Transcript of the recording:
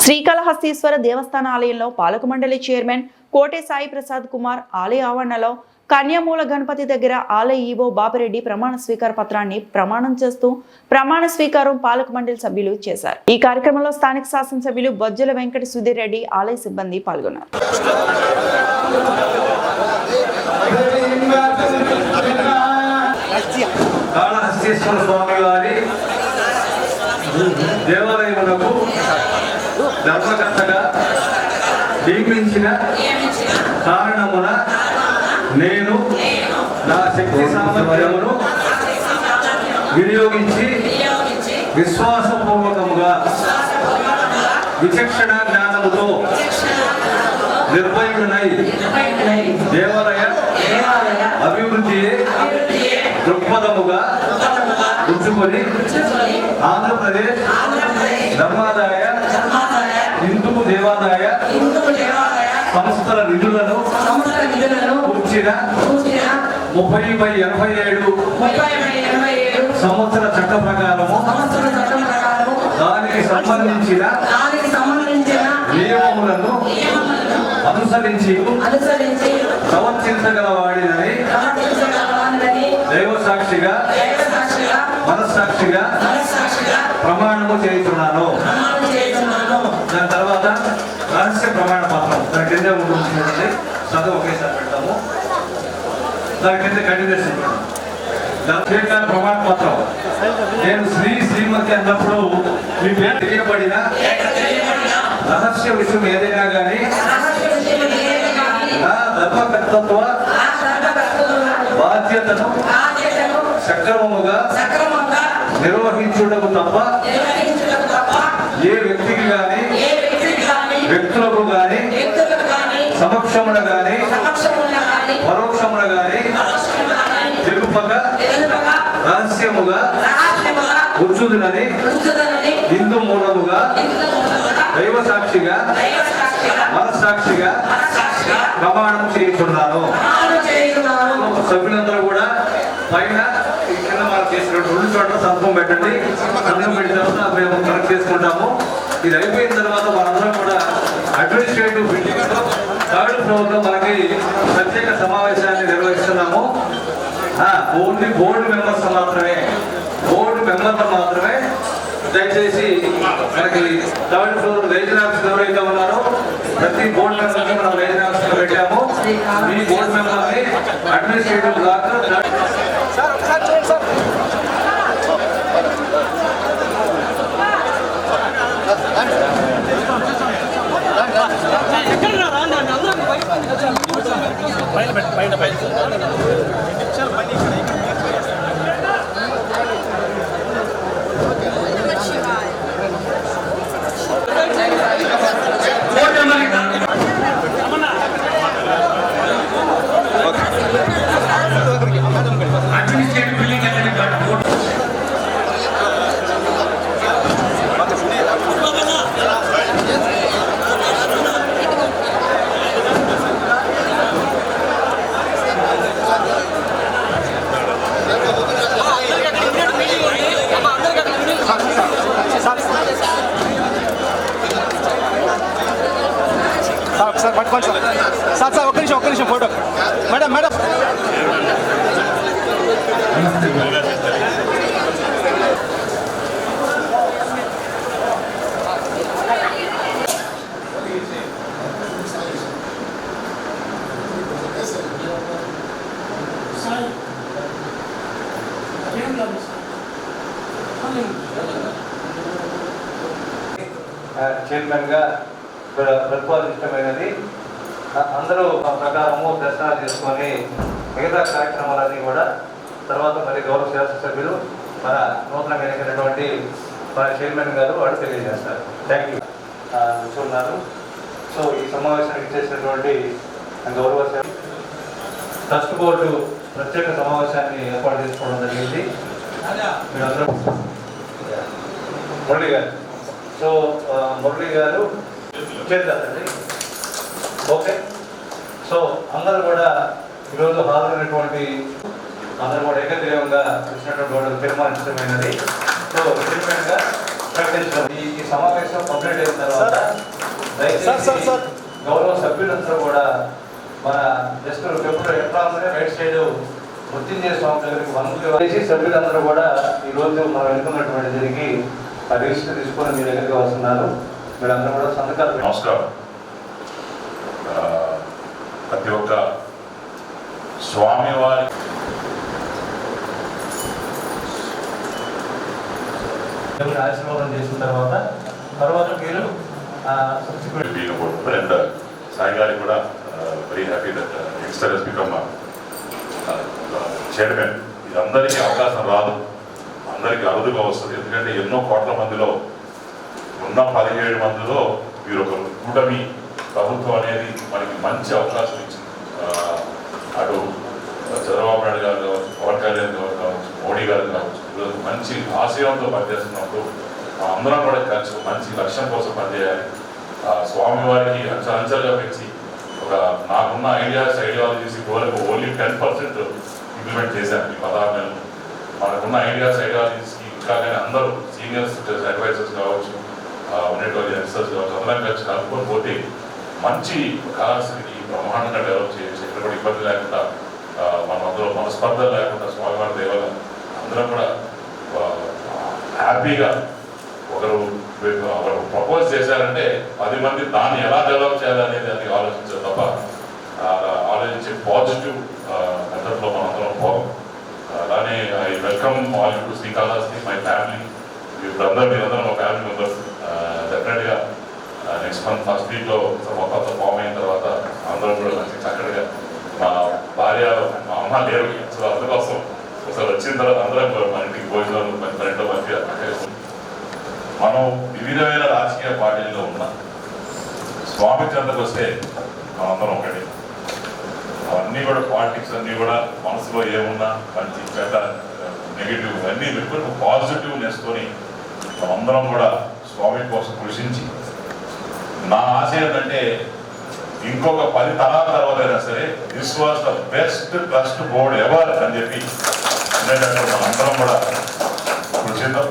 శ్రీకాళహస్తీశ్వర దేవస్థాన ఆలయంలో పాలక మండలి చైర్మన్ కోటే సాయి ప్రసాద్ కుమార్ ఆలయ ఆవరణలో కన్యామూల గణపతి దగ్గర ఆలయ ఈవో బాపిరెడ్డి ప్రమాణ స్వీకార పత్రాన్ని ప్రమాణం చేస్తూ ప్రమాణ స్వీకారం పాలక మండలి సభ్యులు చేశారు. ఈ కార్యక్రమంలో స్థానిక శాసనసభ్యులు బొజ్జల వెంకట సుధీర్ రెడ్డి ఆలయ సిబ్బంది పాల్గొన్నారు. దేవాలయమునకు ధర్మకర్తగా నియమించిన కారణమున నేను నా శక్తి సామర్థ్యమును వినియోగించి విశ్వాసపూర్వకముగా విచక్షణ జ్ఞానముతో నిర్భయుడనై దేవాలయ అభివృద్ధి దృక్పథముగా ఉంచుకొని ఆంధ్రప్రదేశ్ ధర్మాదాయ హిందూ దేవాదాయ సంస్థల నిధులను కూర్చిన 30/87 సంవత్సర చట్ట ప్రకారము దానికి సంబంధించిన నియమములను అనుసరించి ప్రవర్తించగలవాడినని దైవ సాక్షిగా మనస్సాక్షిగా ప్రమాణము చేస్తున్నాను. దాని తర్వాత రహస్య ప్రమాణ పత్రం దాని కింద ఉంటుంది. చదువు ఒకేసారి పెడతాము. దాని కింద కంటిన్యూషన్ స్వీకార ప్రమాణ పత్రం. నేను శ్రీమతి అన్నప్పుడు మీ పేరు తెలియబడిన రహస్య విషయం ఏదైనా కానీ నా ధర్మకర్తత్వ బాధ్యతను సక్రమముగా నిర్వహించుటకు తప్ప ఏ వ్యక్తికి కానీ వ్యక్తులకు కానీ సమక్షమున కానీ పరోక్షమున కానీ తెలుపక రహస్యముగా కూర్చుదునని హిందూ మూలముగా దైవ సాక్షిగా మనస్సాక్షిగా ప్రమాణం చేస్తున్నాను. సభ్యులందరూ కూడా పైన కింద మనం చేసినట్టు 2 చోట్ల సంతకం పెట్టండి. సంతకం పెట్టిన తర్వాత మేము కరెక్ట్ చేసుకుంటాము. ఇది అయిపోయిన తర్వాత మనందరం కూడా అడ్మినిస్ట్రేటివ్ బిల్డింగ్ లో 3rd ఫ్లోర్ లో మనకి ప్రత్యేక సమావేశాన్ని నిర్వహిస్తున్నాము. ఓన్లీ బోర్డు మెంబర్స్ మాత్రమే దయచేసి మనకి 3rd ఫ్లోర్ రేంజ్ ఆఫీస్ ఎవరైతే ఉన్నారో ప్రతి బోర్డు మెంబర్ని మనం రేంజ్ ఆఫీస్ లో పెట్టాము. మీ బోర్డు మెంబర్ని అడ్మినిస్ట్రేటివ్ బ్లాక్ సార్ పట్టుకోండి సార్ ఒక్క నిమిషం ఫోటో మేడం చైర్మన్ గా ప్రతిపాదించమైనది. అందరూ ప్రకారము దర్శనాలు చేసుకొని మిగతా కార్యక్రమాలన్నీ కూడా తర్వాత మరి గౌరవ శాసనసభ్యులు మన నూతనంగా ఎన్నికైనటువంటి మన చైర్మన్ గారు వాడు తెలియజేస్తారు. థ్యాంక్ యూ ఉన్నారు. సో ఈ సమావేశానికి చేసినటువంటి గౌరవ ట్రస్ట్ బోర్డు ప్రత్యేక సమావేశాన్ని ఏర్పాటు చేసుకోవడం జరిగింది. మీరందరూ మురళి గారు మురళి గారు చేద్దామండి. ఓకే. సో అందరూ కూడా ఈరోజు హాజరైనటువంటి అందరూ కూడా ఏకగ్రీవంగా వచ్చినటువంటి తీర్మానించడమైనది. సో ప్రకటించడం ఈ సమావేశం కంప్లీట్ అయిన తర్వాత సార్ గౌరవ సభ్యులందరూ కూడా మన జస్ట్ ఎప్పుడు ఎట్రాన్స్నే రైట్ సైడ్ మృత్యుంజయ స్వామి దగ్గరికి వందలు సభ్యులందరూ కూడా ఈరోజు మనం వెనుకున్నటువంటి జరిగి ఆ రిజిస్టర్ తీసుకొని మీ దగ్గరికి వస్తున్నారు. మీరందరూ కూడా సంతకాలు. నమస్కారం. ప్రతి ఒక్క స్వామివారి ఆశీర్వాదం చేసిన తర్వాత మీరు అండ్ సాయి గారికి కూడా very happy that youngster he's become chairman. ఇది అందరికీ అవకాశం రాదు, అందరికీ అరుదుగా వస్తుంది. ఎందుకంటే ఎన్నో కోట్ల మందిలో ఉన్న 17 మందిలో మీరు ఒక కూటమి ప్రభుత్వం అనేది మనకి మంచి అవకాశం ఇచ్చింది. అటు చంద్రబాబు నాయుడు గారు కావచ్చు, పవన్ కళ్యాణ్ గారు కావచ్చు, మోడీ గారు కావచ్చు, ఈరోజు మంచి ఆశయంతో పనిచేస్తున్నప్పుడు అందరం కూడా కలిసి మంచి లక్ష్యం కోసం పనిచేయాలి. స్వామివారికి అంచెలుగా పెంచి ఒక నాకున్న ఐడియాలజీస్ ఇప్పటివరకు ఓన్లీ 10% ఇంప్లిమెంట్ చేశాను ఈ 16 నెలలు. మనకున్న ఐడియాలజీస్కి ఇంకా కానీ అందరూ సీనియర్స్ అడ్వైజర్స్ కావచ్చు, ఉన్నటువంటి యంగ్స్టర్స్ కావచ్చు, అందరం కలిసి కలుపుకొని పోతే మంచి కళాశాలకి బ్రహ్మాండంగా డెవలప్ చేయొచ్చు. ఎక్కడ కూడా ఇబ్బంది లేకుండా మనం అందరూ మనస్పర్ధలు లేకుండా స్వామివారి దేవాల అందరం కూడా హ్యాపీగా ఒకరు ప్రపోజ్ చేశారంటే 10 మంది దాన్ని ఎలా డెవలప్ చేయాలనేది అది ఆలోచించారు తప్ప ఆలోచించే పాజిటివ్ మెథడ్లో మనం అందరం పోవం. అలానే I welcome all to Srikalahasti, my family. మీరందరూ మా ఫ్యామిలీ మెంబర్స్. డెఫినెట్గా నెక్స్ట్ మంత్ ఫస్ట్ వీక్లో మొత్తం ఫామ్ అయిన తర్వాత అందరం కూడా మంచి చక్కగా మా భార్య మా అమ్మ లేరు, సో అందుకోసం ఒకసారి వచ్చిన తర్వాత అందరం మన ఇంటికి భోజనాలు మన ఇంట్లో మంచిగా మనం వివిధమైన రాజకీయ పార్టీల్లో ఉన్నాం. స్వామి చెంతకు వస్తే మనందరం ఒకటి. అవన్నీ కూడా పాలిటిక్స్ అన్నీ కూడా మనసులో ఏమున్నా మంచి చెడ్డ నెగిటివ్ అన్నీ పెట్టుకుని పాజిటివ్నెస్తోని మనందరం కూడా స్వామి కోసం కృషించి నా ఆశ ఏంటంటే ఇంకొక 10 తరాల తర్వాత అయినా సరే this was the best trust board ever అని చెప్పి మనందరం కూడా కృషిద్దాం.